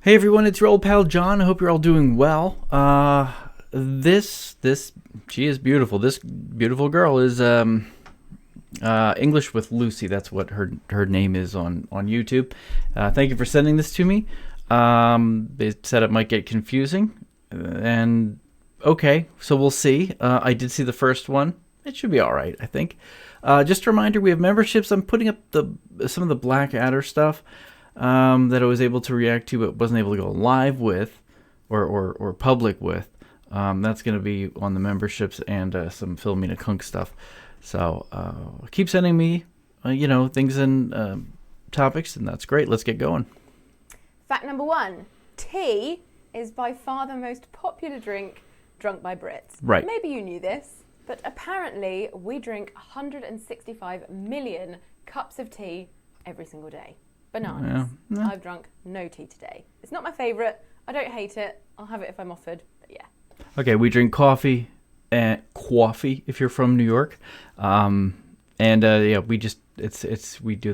Hey everyone, it's your old pal John. I hope you're all doing well. She is beautiful. This beautiful girl is English with Lucy. That's what her name is on YouTube. Thank you for sending this to me. They said it might get confusing, and okay, so we'll see. I did see the first one. It should be all right, I think. Just a reminder, we have memberships. I'm putting up some of the Blackadder stuff that I was able to react to, but wasn't able to go live with, or public with. That's going to be on the memberships and some Philomena Kunk stuff. So keep sending me, things and topics, and that's great. Let's get going. Fact number 1: tea is by far the most popular drink drunk by Brits. Right. Maybe you knew this, but apparently we drink 165 million cups of tea every single day. Bananas. Yeah. I've drunk no tea today. It's not my favourite. I don't hate it. I'll have it if I'm offered, but yeah. Okay, we drink coffee if you're from New York. We do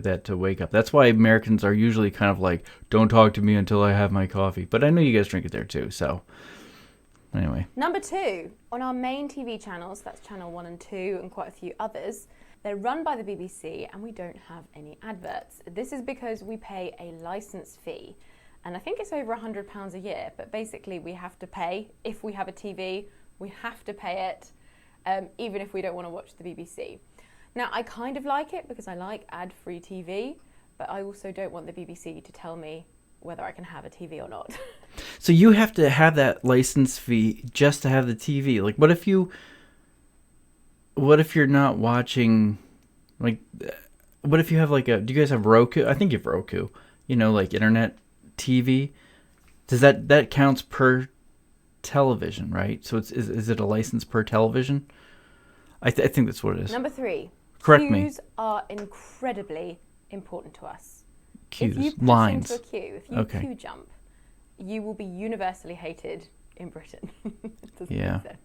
that to wake up. That's why Americans are usually kind of like, don't talk to me until I have my coffee. But I know you guys drink it there too, so anyway. Number 2, on our main TV channels, that's channel 1 and 2 and quite a few others, they're run by the BBC and we don't have any adverts. This is because we pay a licence fee. And I think it's over £100 a year, but basically we have to pay. If we have a TV, we have to pay it, even if we don't want to watch the BBC. Now, I kind of like it because I like ad-free TV, but I also don't want the BBC to tell me whether I can have a TV or not. So you have to have that license fee just to have the TV. Like, what if you're not watching, like, what if you have do you guys have Roku? I think you have Roku, like internet TV. Does that counts per television, right? So is it a license per television? I think that's what it is. Number 3. Correct me. Queues are incredibly important to us. Queues, if you push lines. into a queue, if you queue jump, you will be universally hated in Britain. Doesn't make sense.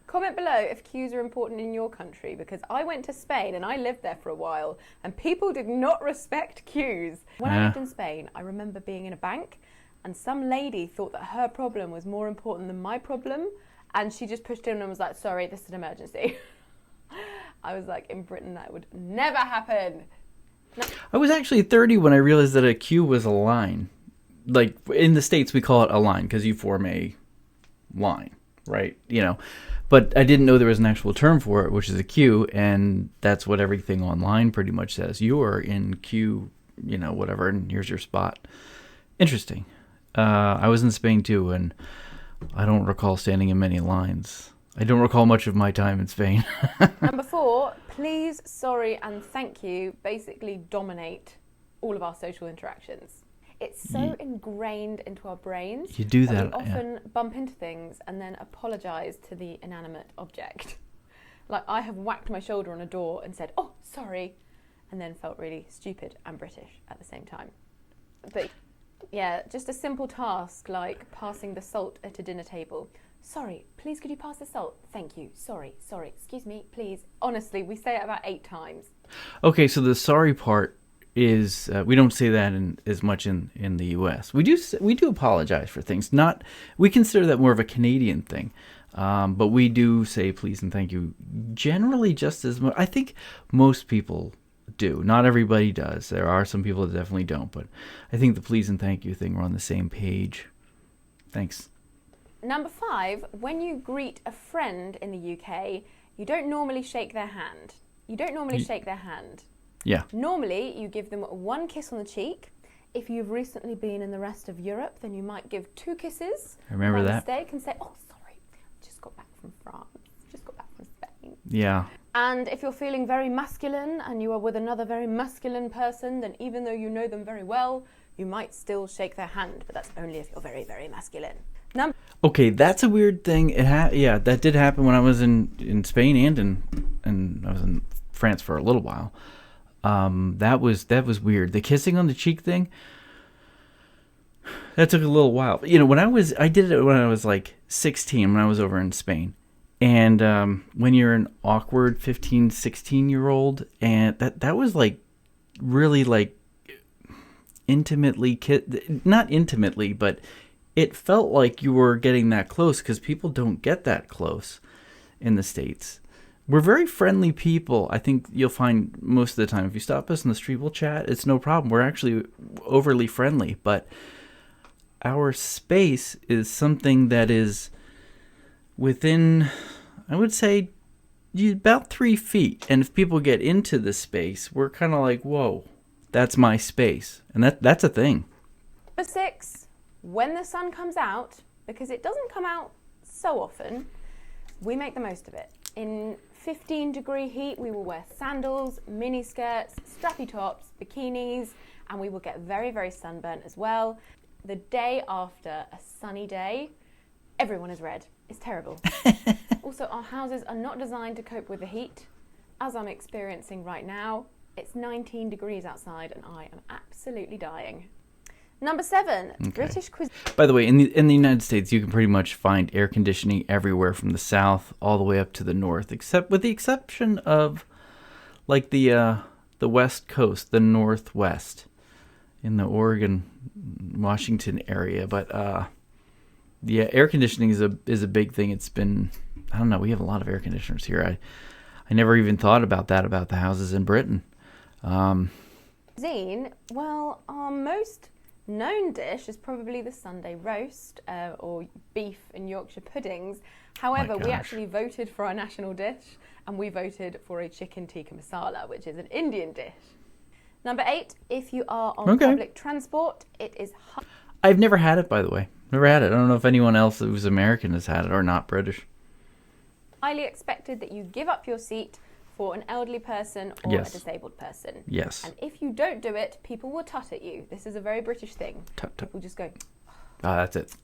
Comment below if queues are important in your country, because I went to Spain and I lived there for a while and people did not respect queues. When I lived in Spain, I remember being in a bank and some lady thought that her problem was more important than my problem, and she just pushed in and was like, sorry, this is an emergency. I was like, in Britain that would never happen. No. I was actually 30 when I realized that a queue was a line. Like, in the States we call it a line because you form a line, right? But I didn't know there was an actual term for it, which is a queue, and that's what everything online pretty much says. You're in queue, whatever, and here's your spot. Interesting. I was in Spain too, and I don't recall standing in many lines. I don't recall much of my time in Spain. Number 4, please, sorry, and thank you basically dominate all of our social interactions. It's so ingrained into our brains. You do that. We often bump into things and then apologise to the inanimate object. Like, I have whacked my shoulder on a door and said, oh, sorry, and then felt really stupid and British at the same time. But yeah, just a simple task like passing the salt at a dinner table. Sorry, please could you pass the salt? Thank you. Sorry, excuse me, please. Honestly, we say it about 8 times. Okay, so the sorry part is we don't say that as much in the U.S. We do apologize for things. We consider that more of a Canadian thing, but we do say please and thank you generally just as much. I think most people do. Not everybody does. There are some people that definitely don't, but I think the please and thank you thing, we're on the same page. Thanks. Number 5, when you greet a friend in the UK, you don't normally shake their hand. Yeah. Normally, you give them 1 kiss on the cheek. If you've recently been in the rest of Europe, then you might give 2 kisses. I remember that. By mistake, and say, oh, sorry, just got back from France, just got back from Spain. Yeah. And if you're feeling very masculine and you are with another very masculine person, then even though you know them very well, you might still shake their hand, but that's only if you're very, very masculine. Okay, that's a weird thing. That did happen when I was in Spain and I was in France for a little while. That was weird. The kissing on the cheek thing, that took a little while. I did it when I was like 16 when I was over in Spain. And when you're an awkward 15, 16-year-old, and that was like really like intimately not intimately, but it felt like you were getting that close, because people don't get that close in the States. We're very friendly people. I think you'll find most of the time if you stop us in the street, we'll chat. It's no problem. We're actually overly friendly, but our space is something that is within, I would say, about 3 feet. And if people get into the space, we're kind of like, whoa, that's my space. And that's a thing. Number 6, when the sun comes out, because it doesn't come out so often, we make the most of it. In 15-degree heat, we will wear sandals, mini skirts, strappy tops, bikinis, and we will get very, very sunburnt as well. The day after a sunny day, everyone is red. It's terrible. Also, our houses are not designed to cope with the heat. As I'm experiencing right now, it's 19 degrees outside and I am absolutely dying. Number 7, okay. British cuisine. By the way, in the United States, you can pretty much find air conditioning everywhere from the south all the way up to the north, except with the exception of like the West Coast, the Northwest, in the Oregon, Washington area. But yeah, air conditioning is a big thing. It's been, I don't know, we have a lot of air conditioners here. I never even thought about that about the houses in Britain. Cuisine, well, our most known dish is probably the Sunday roast or beef and Yorkshire puddings. However, we actually voted for our national dish and we voted for a chicken tikka masala, which is an Indian dish. Number 8, if you are on public transport, it is I've never had it, by the way. Never had it. I don't know if anyone else who's American has had it or not British. highly expected that you give up your seat for an elderly person or a disabled person. Yes. And if you don't do it, people will tut at you. This is a very British thing. Tut, tut. People just go. That's it.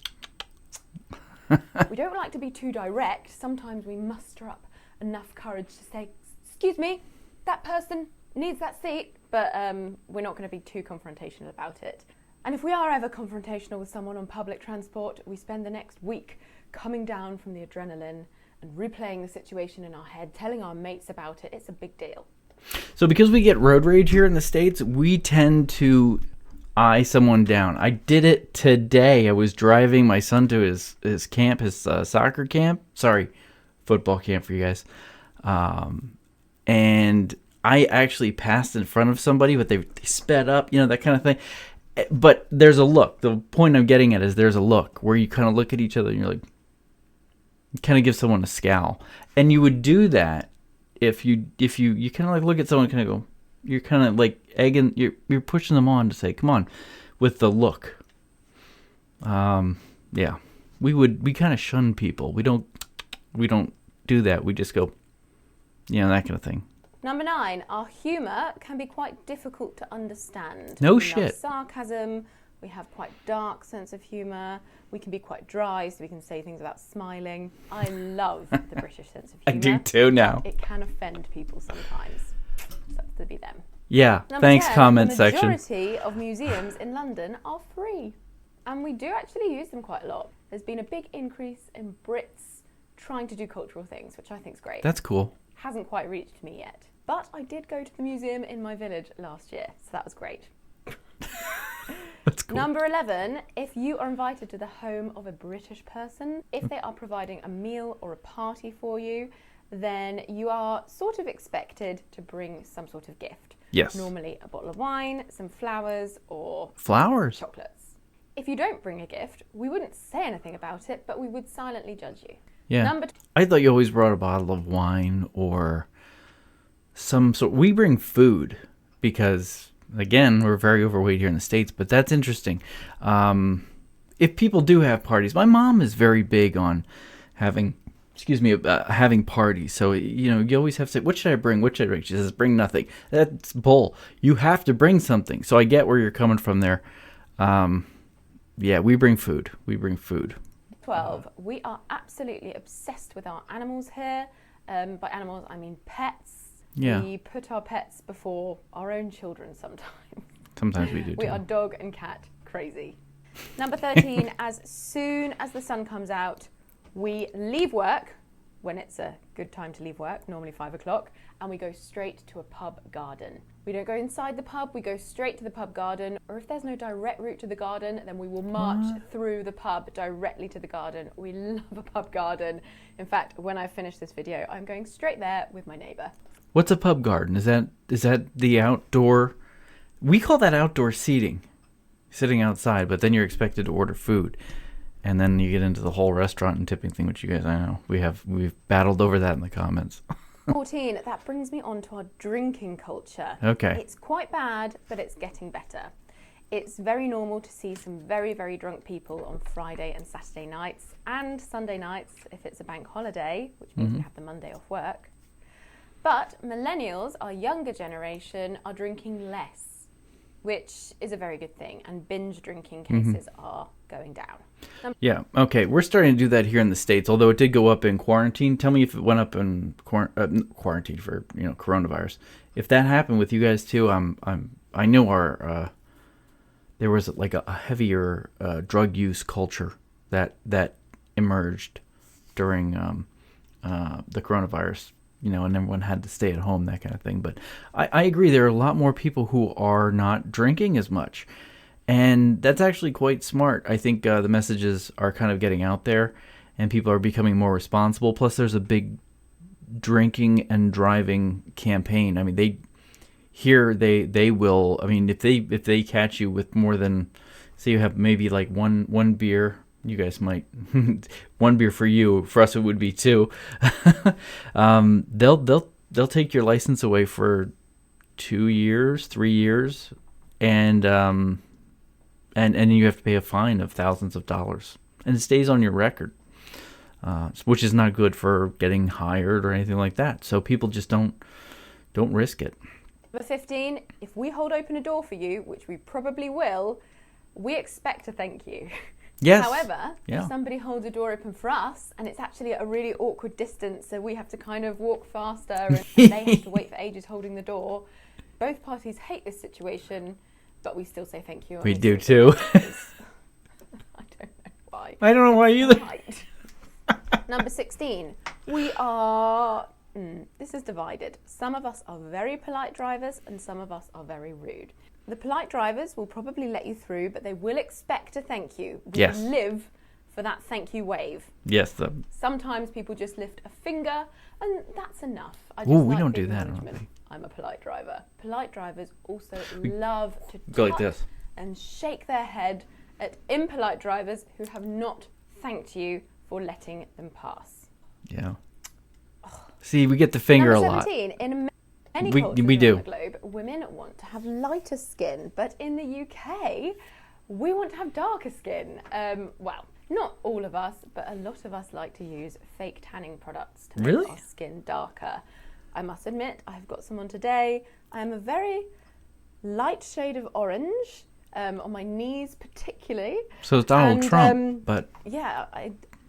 We don't like to be too direct. Sometimes we muster up enough courage to say, excuse me, that person needs that seat. But we're not going to be too confrontational about it. And if we are ever confrontational with someone on public transport, we spend the next week coming down from the adrenaline and replaying the situation in our head, telling our mates about it. It's a big deal. So because we get road rage here in the States, we tend to eye someone down. I did it today. I was driving my son to his camp, his soccer camp. Sorry, football camp for you guys. And I actually passed in front of somebody, but they sped up, that kind of thing. But there's a look. The point I'm getting at is there's a look where you kind of look at each other and you're like, kind of give someone a scowl. And you would do that if you kind of like look at someone and kind of go, you're kind of like egging, you're pushing them on to say, come on, with the look. Yeah, we kind of shun people. We don't do that. We just go, that kind of thing. Number 9, our humour can be quite difficult to understand. No we shit. Love sarcasm. We have quite dark sense of humour. We can be quite dry, so we can say things without smiling. I love the British sense of humour. I do too now. It can offend people sometimes. So that's to be them. Yeah, Number thanks 10, comment section. The majority of museums in London are free. And we do actually use them quite a lot. There's been a big increase in Brits trying to do cultural things, which I think is great. That's cool. Hasn't quite reached me yet. But I did go to the museum in my village last year, so that was great. That's cool. Number 11, if you are invited to the home of a British person, if they are providing a meal or a party for you, then you are sort of expected to bring some sort of gift. Yes. Normally a bottle of wine, some flowers, or chocolates. If you don't bring a gift, we wouldn't say anything about it, but we would silently judge you. Yeah. I thought you always brought a bottle of wine or some sort. We bring food because, again, we're very overweight here in the States, but that's interesting. If people do have parties, my mom is very big on having parties. So, you always have to say, what should I bring? What should I bring? She says, bring nothing. That's bull. You have to bring something. So I get where you're coming from there. Yeah, we bring food. 12, we are absolutely obsessed with our animals here. By animals, I mean pets. Yeah. We put our pets before our own children sometimes. Sometimes we do too. We are dog and cat crazy. Number 13, as soon as the sun comes out, we leave work, when it's a good time to leave work, normally 5 o'clock, and we go straight to a pub garden. We don't go inside the pub, we go straight to the pub garden, or if there's no direct route to the garden, then we will march through the pub directly to the garden. We love a pub garden. In fact, when I finish this video, I'm going straight there with my neighbour. What's a pub garden? Is that the outdoor? We call that outdoor seating, sitting outside, but then you're expected to order food. And then you get into the whole restaurant and tipping thing, which you guys, I know, we've battled over that in the comments. 14, that brings me on to our drinking culture. Okay. It's quite bad, but it's getting better. It's very normal to see some very, very drunk people on Friday and Saturday nights and Sunday nights if it's a bank holiday, which means we have the Monday off work. But millennials, our younger generation, are drinking less, which is a very good thing. And binge drinking cases are going down. Yeah, okay. We're starting to do that here in the States, although it did go up in quarantine. Tell me if it went up in quarantine for, coronavirus. If that happened with you guys too, I know our there was like a heavier drug use culture that emerged during the coronavirus, and everyone had to stay at home, that kind of thing. But I agree, there are a lot more people who are not drinking as much. And that's actually quite smart. I think the messages are kind of getting out there and people are becoming more responsible. Plus, there's a big drinking and driving campaign. I mean, they will. I mean, if they catch you with more than, say you have maybe like one beer, you guys might, one beer for you. For us, it would be two. They'll take your license away for 2 years, 3 years, and you have to pay a fine of thousands of dollars, and it stays on your record, which is not good for getting hired or anything like that. So people just don't risk it. Number 15, if we hold open a door for you, which we probably will, we expect a thank you. Yes. However, if somebody holds a door open for us and it's actually at a really awkward distance, so we have to kind of walk faster and they have to wait for ages holding the door, both parties hate this situation, but we still say thank you. We do too. I don't know why. I don't know why either. Right. Number 16, we are, this is divided. Some of us are very polite drivers and some of us are very rude. The polite drivers will probably let you through, but they will expect a thank you. We live for that thank you wave. Yes. Sometimes people just lift a finger and that's enough. We don't do that. I'm a polite driver. Polite drivers also love to go like this and shake their head at impolite drivers who have not thanked you for letting them pass. Yeah. See, we get the finger Number a lot. 17, in many we cultures do. around the globe, women want to have lighter skin, but in the UK, we want to have darker skin. Well, not all of us, but a lot of us like to use fake tanning products to make our skin darker. I must admit, I've got some on today. I am a very light shade of orange, on my knees particularly. So it's Donald Trump, but... Yeah,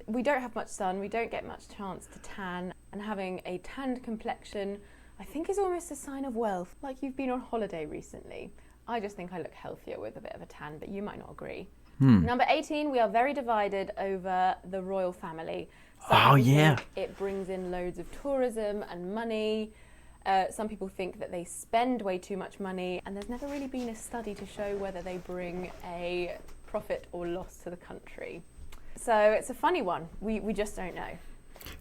we don't have much sun, we don't get much chance to tan, and having a tanned complexion, I think, is almost a sign of wealth, like you've been on holiday recently. I just think I look healthier with a bit of a tan, but you might not agree. Number 18, we are very divided over the royal family. Some people think it brings in loads of tourism and money. Some people think that they spend way too much money, and there's never really been a study to show whether they bring a profit or loss to the country. So it's a funny one. We just don't know.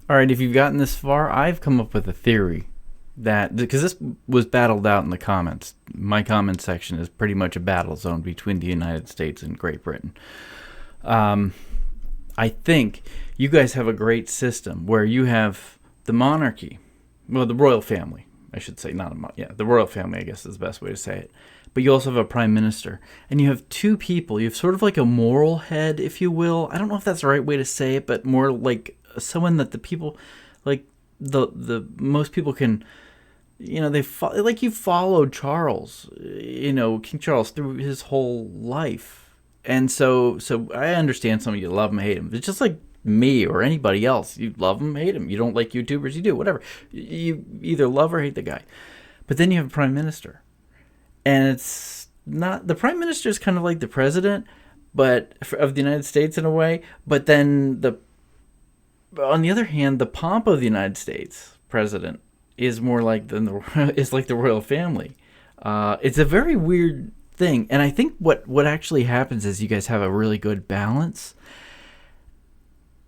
All right, if you've gotten this far, I've come up with a theory that, because this was battled out in the comments. My comment section is pretty much a battle zone between the United States and Great Britain. I think you guys have a great system where you have the monarchy, well, the royal family, I should say, the royal family, I guess is the best way to say it. But you also have a prime minister, and you have two people. You have sort of like a moral head, if you will. I don't know if that's the right way to say it, but more like someone that the people, like the most people can, like you followed Charles, King Charles through his whole life. And so I understand some of you love him, hate him. It's just like me or anybody else. You love him, hate him. You don't like YouTubers, you do, whatever. You either love or hate the guy. But then you have a prime minister. And it's not, the prime minister is kind of like the president, but of the United States in a way. But then on the other hand, the pomp of the United States president is more like is like the royal family. It's a very weird thing, and I think what actually happens is you guys have a really good balance.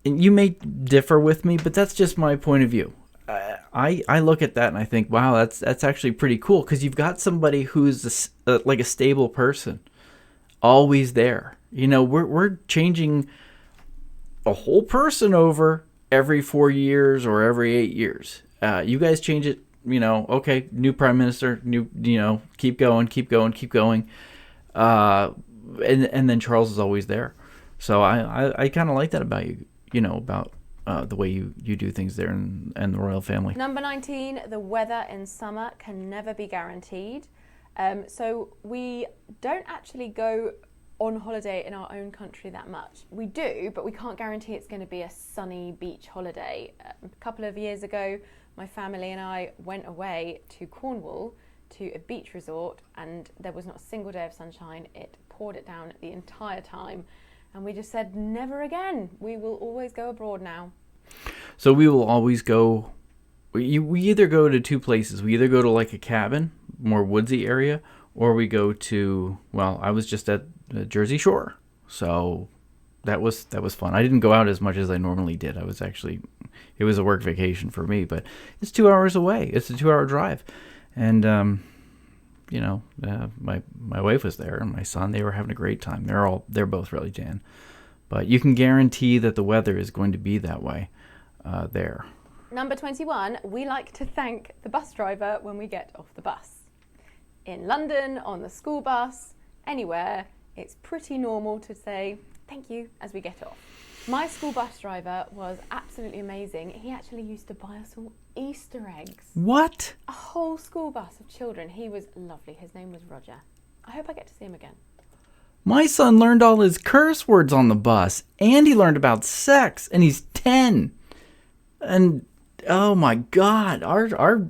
And you may differ with me, but that's just my point of view. I look at that and I think, wow, that's actually pretty cool, because you've got somebody who's like a stable person, always there. We're changing a whole person over every 4 years or every 8 years. You guys change it, okay, new prime minister, keep going, keep going, keep going. And then Charles is always there. So I kind of like that about you, about the way you do things there and the royal family. Number 19, the weather in summer can never be guaranteed. So we don't actually go on holiday in our own country that much. We do, but we can't guarantee it's going to be a sunny beach holiday. A couple of years ago, my family and I went away to Cornwall to a beach resort, and there was not a single day of sunshine. It poured it down the entire time, and we just said, never again. We will always go abroad now. So we will always go. We either go to two places. We either go to like a cabin, more woodsy area, or we go to, well, I was just at the Jersey Shore, so that was fun. I didn't go out as much as I normally did. It was a work vacation for me, but it's 2 hours away. It's a 2-hour drive, and my wife was there and my son. They were having a great time. They're both really tan, but you can guarantee that the weather is going to be that way there. Number 21, we like to thank the bus driver when we get off the bus. In London, on the school bus, anywhere, it's pretty normal to say thank you as we get off. My school bus driver was absolutely amazing. He actually used to buy us all Easter eggs. What? A whole school bus of children. He was lovely. His name was Roger. I hope I get to see him again. My son learned all his curse words on the bus, and he learned about sex, and he's 10. And oh my God, our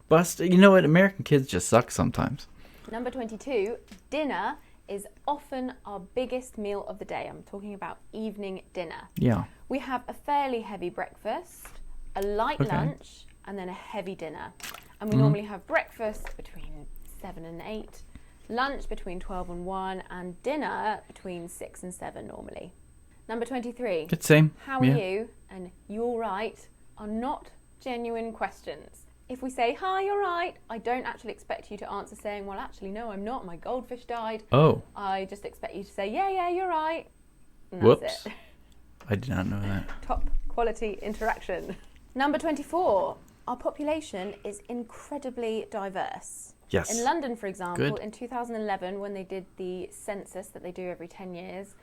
bus. You know what? American kids just suck sometimes. Number 22, dinner is often our biggest meal of the day. I'm talking about evening dinner. Yeah. We have a fairly heavy breakfast, a light lunch, and then a heavy dinner. And we normally have breakfast between 7 and 8, lunch between 12 and 1, and dinner between 6 and 7 normally. Number 23. It's same. How are you? And you all right are not genuine questions. If we say, hi, you're right, I don't actually expect you to answer saying, well, actually, no, I'm not. My goldfish died. Oh. I just expect you to say, yeah, you're right. And Whoops. that's it. I did not know that. Top quality interaction. Number 24. Our population is incredibly diverse. Yes. In London, for example, Good. in 2011, when they did the census that they do every 10 years,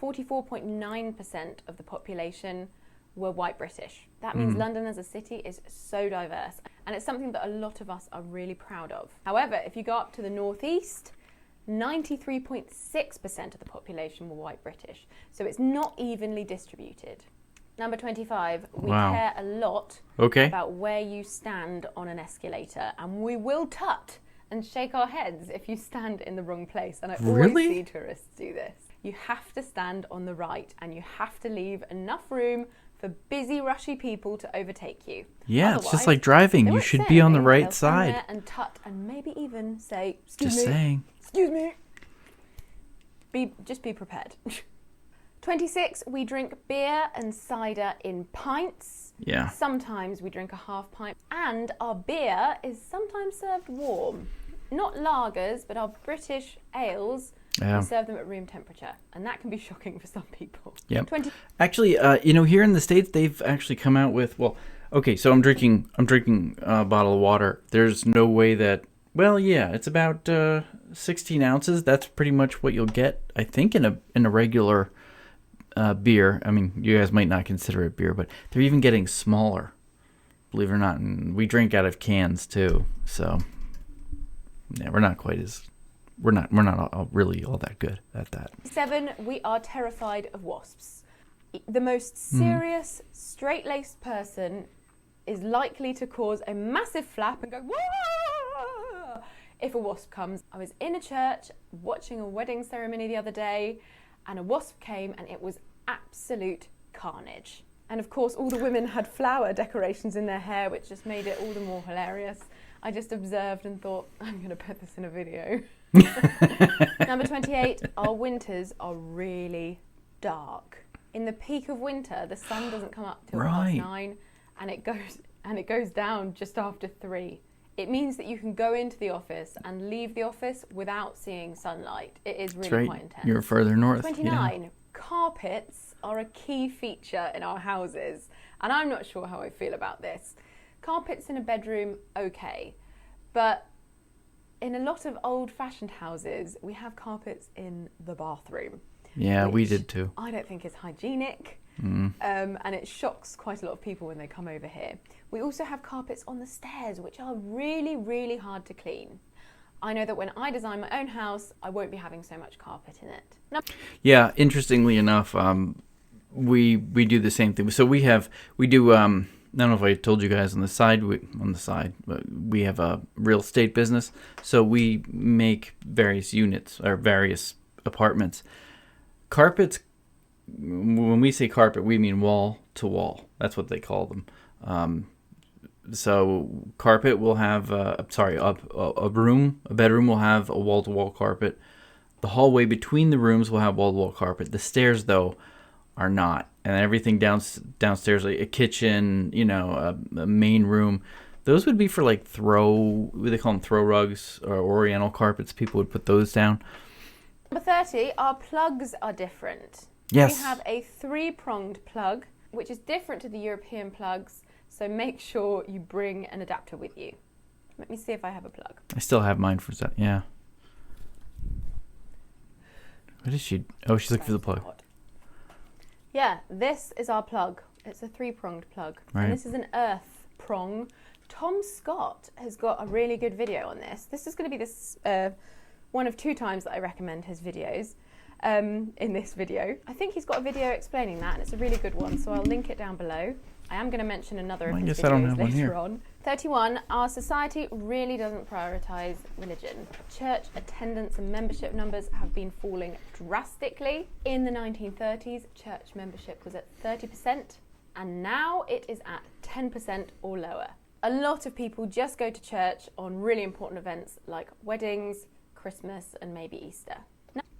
44.9% of the population were white British. That means London as a city is so diverse, and it's something that a lot of us are really proud of. However, if you go up to the northeast, 93.6% of the population were white British. So it's not evenly distributed. Number 25, we care a lot about where you stand on an escalator, and we will tut and shake our heads if you stand in the wrong place. And I always see tourists do this. You have to stand on the right, and you have to leave enough room for busy, rushy people to overtake you. Yeah, otherwise, it's just like driving. You should be on the right they'll side. stand there and tut, and maybe even say, "Excuse Just me." saying. Excuse me. Just be prepared. 26, we drink beer and cider in pints. Yeah. Sometimes we drink a half pint, and our beer is sometimes served warm. Not lagers, but our British ales. Yeah. We serve them at room temperature, and that can be shocking for some people. Yep. Actually, here in the States, they've actually come out with, so I'm drinking a bottle of water. There's no way that, it's about 16 ounces. That's pretty much what you'll get, I think, in a regular beer. I mean, you guys might not consider it beer, but they're even getting smaller, believe it or not. And we drink out of cans too, so yeah, we're not really all that good at that. 7, we are terrified of wasps. The most serious, straight-laced person is likely to cause a massive flap and go, "Whoa!" if a wasp comes. I was in a church watching a wedding ceremony the other day, and a wasp came, and it was absolute carnage. And of course, all the women had flower decorations in their hair, which just made it all the more hilarious. I just observed and thought, I'm going to put this in a video. Number 28, our winters are really dark. In the peak of winter, the sun doesn't come up till Right. 9, and it goes down just after 3. It means that you can go into the office and leave the office without seeing sunlight. It is really That's right. quite intense. You're further north. 29, carpets are a key feature in our houses, and I'm not sure how I feel about this. Carpets in a bedroom, okay, but in a lot of old-fashioned houses, we have carpets in the bathroom. Yeah, we which did too. I don't think is hygienic, and it shocks quite a lot of people when they come over here. We also have carpets on the stairs, which are really, really hard to clean. I know that when I design my own house, I won't be having so much carpet in it. Yeah, interestingly enough, we do the same thing. So we do. I don't know if I told you guys on the side, but we have a real estate business. So we make various units or various apartments. Carpets. When we say carpet, we mean wall to wall. That's what they call them. So carpet will have, a bedroom will have a wall to wall carpet. The hallway between the rooms will have wall to wall carpet. The stairs, though, are not. And everything downstairs, like a kitchen, a main room, those would be for like they call them throw rugs or oriental carpets. People would put those down. Number 30, our plugs are different. Yes. We have a 3-pronged plug, which is different to the European plugs, so make sure you bring an adapter with you. Let me see if I have a plug. I still have mine for that. Yeah. What is she? Oh, she's looking for the plug. Yeah, this is our plug. It's a 3-pronged plug. Right. And this is an earth prong. Tom Scott has got a really good video on this. This is going to be one of 2 times that I recommend his videos in this video. I think he's got a video explaining that, and it's a really good one, so I'll link it down below. I am going to mention another of his videos later on. 31, our society really doesn't prioritise religion. Church attendance and membership numbers have been falling drastically. In the 1930s, church membership was at 30%, and now it is at 10% or lower. A lot of people just go to church on really important events like weddings, Christmas, and maybe Easter.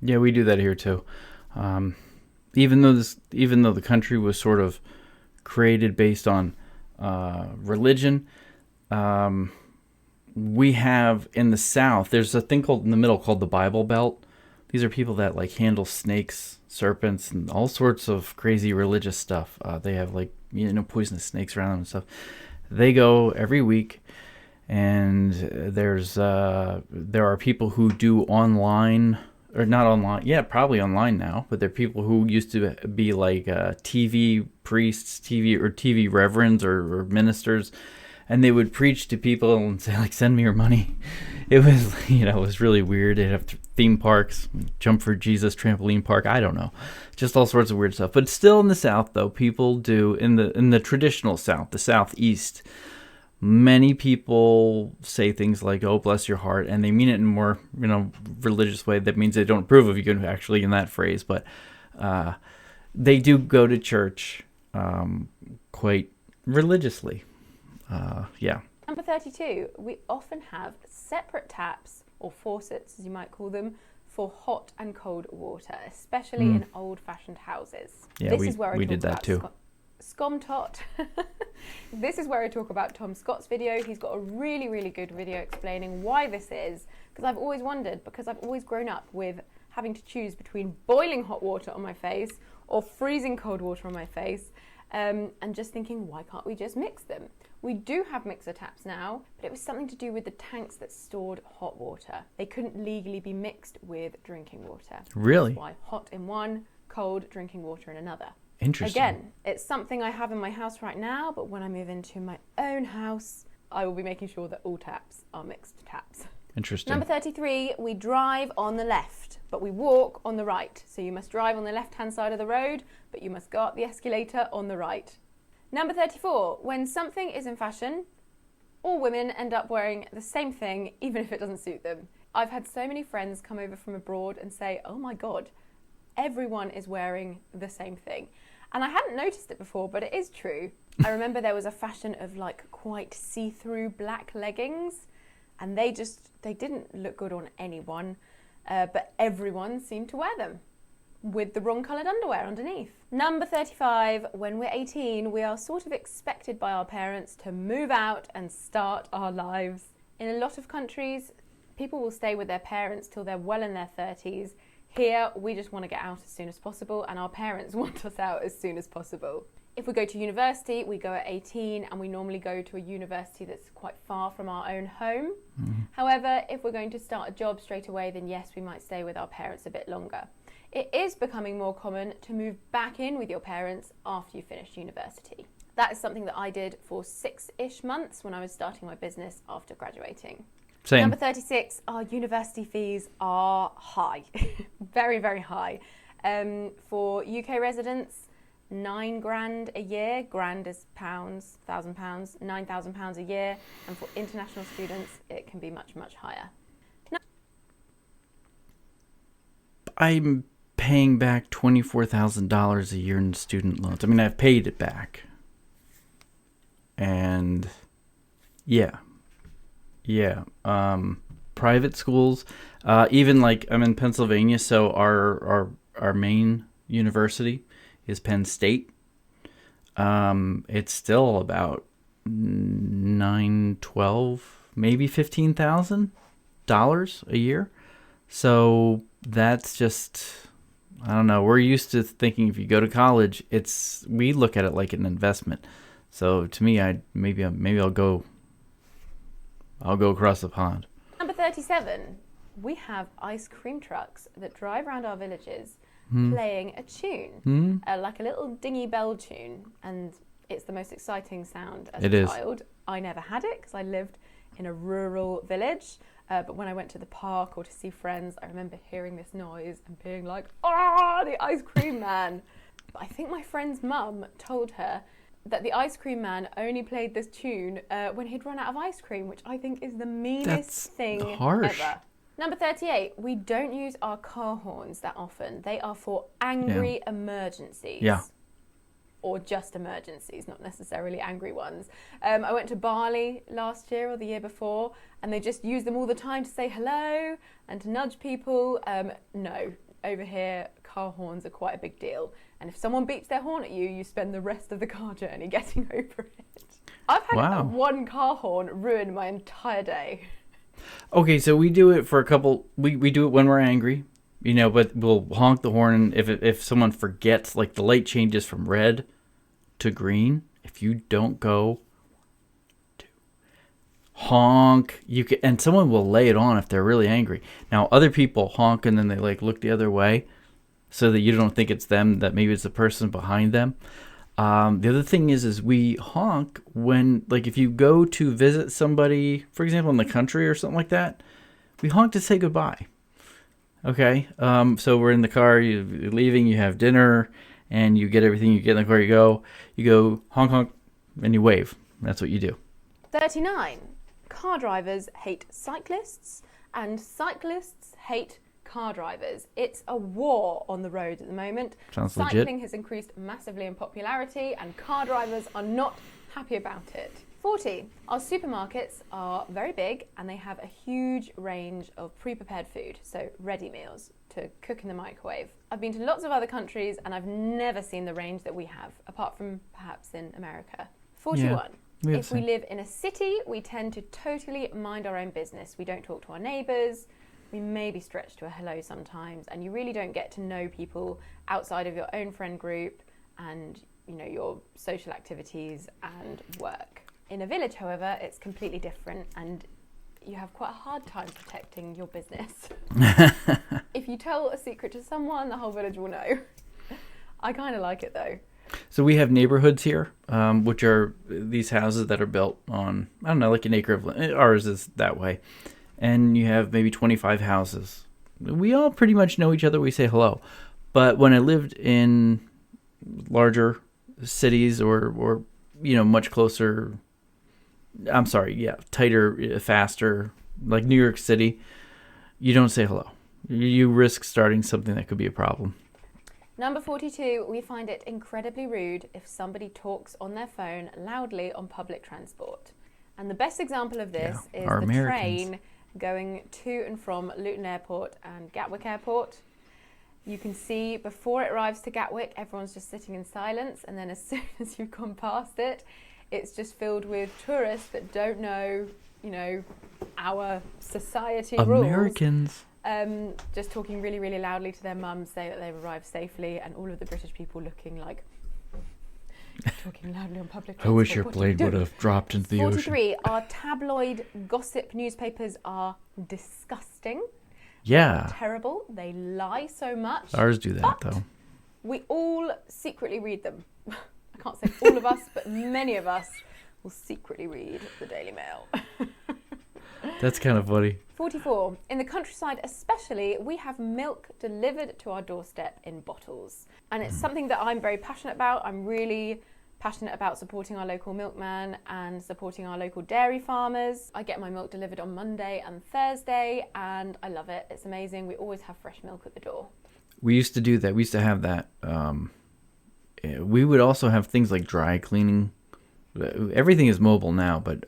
Yeah, we do that here too. Even though the country was sort of created based on religion, we have in the South, there's a thing called in the middle called the Bible Belt. These are people that like handle snakes, serpents, and all sorts of crazy religious stuff. They have poisonous snakes around them and stuff. They go every week, and there are people who do online. Or not online, yeah, probably online now, but they're people who used to be like TV priests, TV reverends or ministers, and they would preach to people and say like, "Send me your money." It was, it was really weird. They'd have theme parks, Jump for Jesus trampoline park. I don't know, just all sorts of weird stuff. But still, in the South, though, people do in the traditional South, the Southeast. Many people say things like, "Oh, bless your heart," and they mean it in a more, religious way. That means they don't approve of you actually in that phrase, but they do go to church quite religiously. Yeah. Number 32, we often have separate taps, or faucets as you might call them, for hot and cold water, especially in old-fashioned houses. Yeah, we did that too. Scomtot. This is where I talk about Tom Scott's video. He's got a really, really good video explaining why this is, because I've always wondered, because I've always grown up with having to choose between boiling hot water on my face or freezing cold water on my face, and just thinking, why can't we just mix them? We do have mixer taps now, but it was something to do with the tanks that stored hot water. They couldn't legally be mixed with drinking water. Really? That's why hot in one, cold drinking water in another. Interesting. Again, it's something I have in my house right now, but when I move into my own house, I will be making sure that all taps are mixed taps. Interesting. Number 33, we drive on the left, but we walk on the right. So you must drive on the left-hand side of the road, but you must go up the escalator on the right. Number 34, when something is in fashion, all women end up wearing the same thing, even if it doesn't suit them. I've had so many friends come over from abroad and say, "Oh my God, everyone is wearing the same thing." And I hadn't noticed it before, but it is true. I remember there was a fashion of like quite see-through black leggings, and they didn't look good on anyone, but everyone seemed to wear them with the wrong coloured underwear underneath. Number 35, when we're 18, we are sort of expected by our parents to move out and start our lives. In a lot of countries, people will stay with their parents till they're well in their 30s. Here, we just want to get out as soon as possible, and our parents want us out as soon as possible. If we go to university, we go at 18, and we normally go to a university that's quite far from our own home. However, if we're going to start a job straight away, then yes, we might stay with our parents a bit longer. It is becoming more common to move back in with your parents after you finish university. That is something that I did for 6-ish months when I was starting my business after graduating. Same. Number 36, our university fees are high, very, very high. For UK residents, £9,000 a year, grand is pounds, £1,000, £9,000 a year, and for international students, it can be much, much higher. I'm paying back $24,000 a year in student loans. I mean, I've paid it back. And yeah. Private schools, even like I'm in Pennsylvania, so our main university is Penn State. It's still about $12,000, maybe $15,000 a year. So that's just, I don't know. We're used to thinking if you go to college, we look at it like an investment. So to me, maybe I'll go across the pond. Number 37, we have ice cream trucks that drive around our villages playing a tune, like a little dingy bell tune, and it's the most exciting sound as a child. I never had it because I lived in a rural village, but when I went to the park or to see friends, I remember hearing this noise and being like, "Ah, the ice cream man!" But I think my friend's mum told her that the ice cream man only played this tune when he'd run out of ice cream, which I think is the meanest thing ever. Number 38, we don't use our car horns that often. They are for angry emergencies. Yeah. Or just emergencies, not necessarily angry ones. I went to Bali last year or the year before, and they just use them all the time to say hello and to nudge people. No, over here, car horns are quite a big deal. And if someone beeps their horn at you, you spend the rest of the car journey getting over it. I've had one car horn ruin my entire day. Okay, so we do it for a couple. We do it when we're angry, but we'll honk the horn if someone forgets, like the light changes from red to green. If you don't go to honk, and someone will lay it on if they're really angry. Now, other people honk and then they look the other way, so that you don't think it's them, that maybe it's the person behind them. The other thing is we honk when, if you go to visit somebody, for example, in the country or something like that, we honk to say goodbye. Okay? So we're in the car, you're leaving, you have dinner, and you get everything, you get in the car, you go honk, honk, and you wave. That's what you do. 39. Car drivers hate cyclists, and cyclists hate car drivers. It's a war on the road at the moment. Sounds Cycling legit. has increased massively in popularity, and car drivers are not happy about it. 40. Our supermarkets are very big, and they have a huge range of pre-prepared food, so ready meals to cook in the microwave. I've been to lots of other countries, and I've never seen the range that we have, apart from perhaps in America. 41. If we live in a city, we tend to totally mind our own business. We don't talk to our neighbours. We may be stretched to a hello sometimes, and you really don't get to know people outside of your own friend group and your social activities and work. In a village, however, it's completely different, and you have quite a hard time protecting your business. If you tell a secret to someone, the whole village will know. I kind of like it though. So we have neighborhoods here, which are these houses that are built on, I don't know, like an acre of land. Ours is that way. And you have maybe 25 houses. We all pretty much know each other. We say hello. But when I lived in larger cities or much closer, tighter, faster, like New York City, you don't say hello. You risk starting something that could be a problem. Number 42, we find it incredibly rude if somebody talks on their phone loudly on public transport. And the best example of this is the train going to and from Luton Airport and Gatwick Airport. You can see before it arrives to Gatwick, everyone's just sitting in silence. And then as soon as you've gone past it, it's just filled with tourists that don't know, our society Americans. rules. Just talking really, really loudly to their mums, say that they've arrived safely, and all of the British people looking like talking loudly on public transport. I wish your plane would have dropped into the 43, ocean. our tabloid gossip newspapers are disgusting. Yeah. Terrible. They lie so much. Ours do that, though. We all secretly read them. I can't say all of us, but many of us will secretly read the Daily Mail. That's kind of funny. 44. In the countryside especially, we have milk delivered to our doorstep in bottles. And it's something that I'm very passionate about. I'm really passionate about supporting our local milkman and supporting our local dairy farmers. I get my milk delivered on Monday and Thursday, and I love it. It's amazing. We always have fresh milk at the door. We used to do that. We used to have that. We would also have things like dry cleaning. Everything is mobile now, but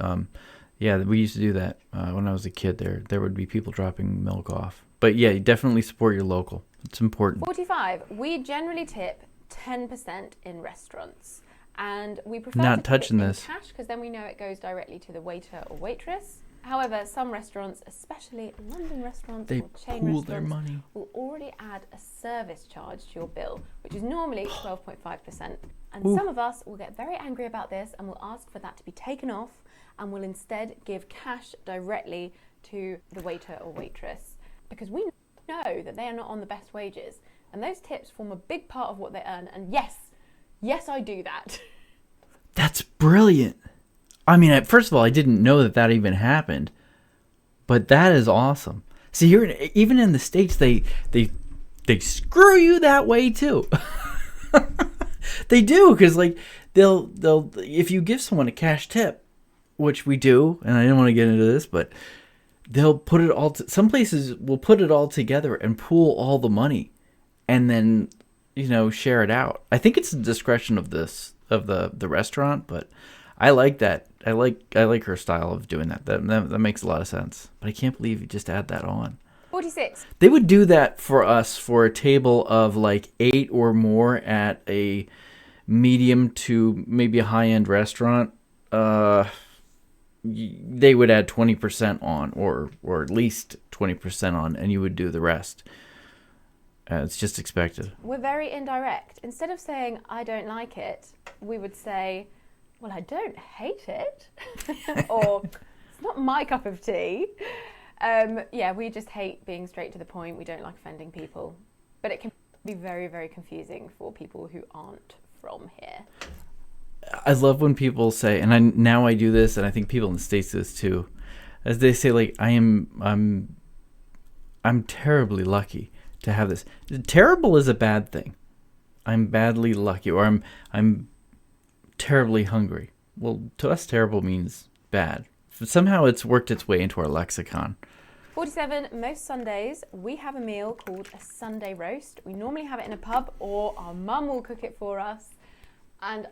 yeah, we used to do that when I was a kid. There would be people dropping milk off. But yeah, you definitely support your local. It's important. 45. We generally tip 10% in restaurants, and we prefer Not to touching tip it this. in cash because then we know it goes directly to the waiter or waitress. However, some restaurants, especially London restaurants They or chain pool restaurants, their money. will already add a service charge to your bill, which is normally 12.5%. And Ooh. some of us will get very angry about this and will ask for that to be taken off, and will instead give cash directly to the waiter or waitress, because we know that they are not on the best wages, and those tips form a big part of what they earn. And yes, I do that. That's brilliant. I mean, first of all, I didn't know that even happened, but that is awesome. See, here, even in the States, they screw you that way too. They do, because like they'll if you give someone a cash tip, which we do, and I didn't want to get into this, but they'll put it all. Some places will put it all together and pool all the money, and then share it out. I think it's the discretion of the restaurant, but I like that. I like her style of doing that. That makes a lot of sense. But I can't believe you just add that on. 46. They would do that for us for a table of like 8 or more at a medium to maybe a high-end restaurant. They would add 20% on, or at least 20% on, and you would do the rest. It's just expected. We're very indirect. Instead of saying, I don't like it, we would say, well, I don't hate it. Or, it's not my cup of tea. Yeah, we just hate being straight to the point. We don't like offending people. But it can be very, very confusing for people who aren't from here. I love when people say, and I do this, and I think people in the States do this too, as they say, like, I'm terribly lucky to have this. Terrible is a bad thing. I'm badly lucky, or I'm terribly hungry. Well, to us, terrible means bad. Somehow it's worked its way into our lexicon. 47. Most Sundays, we have a meal called a Sunday roast. We normally have it in a pub, or our mum will cook it for us. And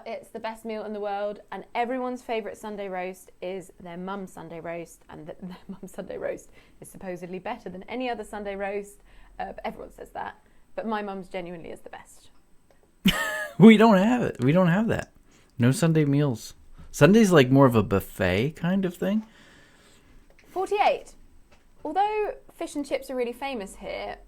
it's the best meal in the world. And everyone's favourite Sunday roast is their mum's Sunday roast. And their mum's Sunday roast is supposedly better than any other Sunday roast. But everyone says that. But my mum's genuinely is the best. We don't have it. We don't have that. No Sunday meals. Sunday's like more of a buffet kind of thing. 48. Although fish and chips are really famous here,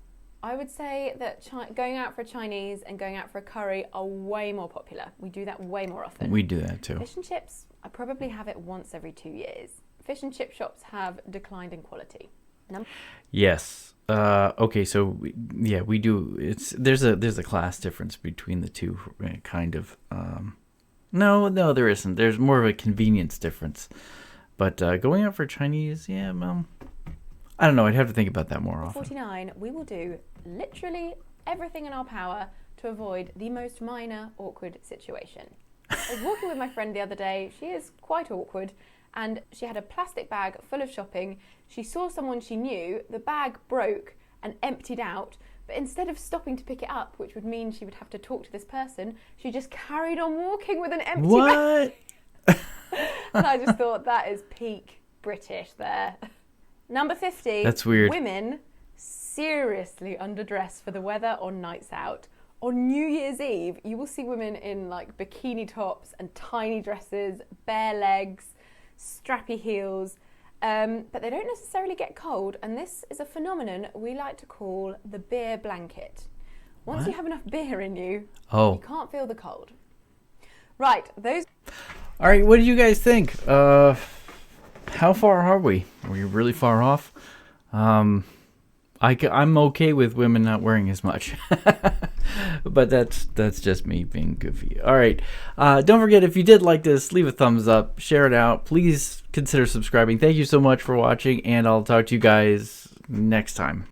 I would say that going out for a Chinese and going out for a curry are way more popular. We do that way more often. We do that too. Fish and chips, I probably have it once every 2 years. Fish and chip shops have declined in quality. Yes. Okay. So we do. There's a class difference between the two, kind of. No, there isn't. There's more of a convenience difference. But going out for Chinese, I don't know. I'd have to think about that more often. 49. We will do literally everything in our power to avoid the most minor awkward situation. I was walking with my friend the other day. She is quite awkward, and she had a plastic bag full of shopping. She saw someone she knew. The bag broke and emptied out, But instead of stopping to pick it up, which would mean she would have to talk to this person, she just carried on walking with an empty bag. What? And I just thought that is peak British there. Number 50. That's weird. Women seriously underdress for the weather on nights out. On New Year's Eve, you will see women in like bikini tops and tiny dresses, bare legs, strappy heels, but they don't necessarily get cold, and this is a phenomenon we like to call the beer blanket. Once you have enough beer in you, you can't feel the cold. Right, those... All right, what do you guys think? How far are we? Are we really far off? I'm okay with women not wearing as much. But that's just me being goofy. All right. Don't forget, if you did like this, leave a thumbs up, share it out. Please consider subscribing. Thank you so much for watching, and I'll talk to you guys next time.